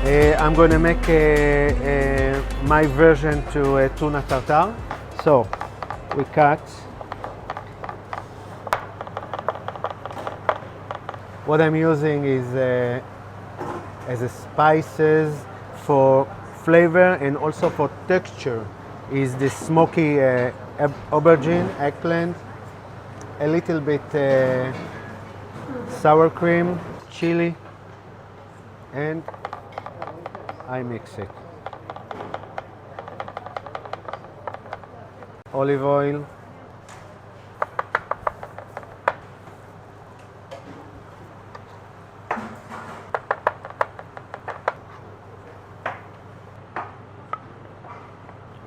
I'm going to make my version to tuna tartare. So we cut. What I'm using is as a spices for flavor and also for texture is the smoky aubergine, eggplant, a little bit sour cream, chili, and I mix it. Olive oil.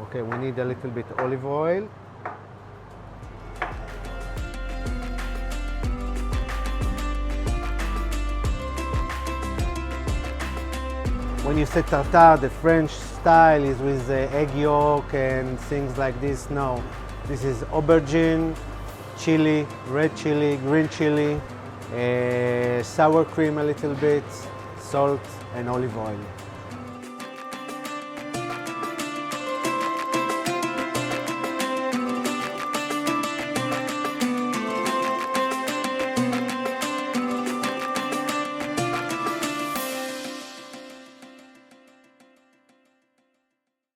Okay, we need a little bit olive oil. When you say tartare, the French style is with the egg yolk and things like this. No, this is aubergine, chili, red chili, green chili, sour cream a little bit, salt and olive oil.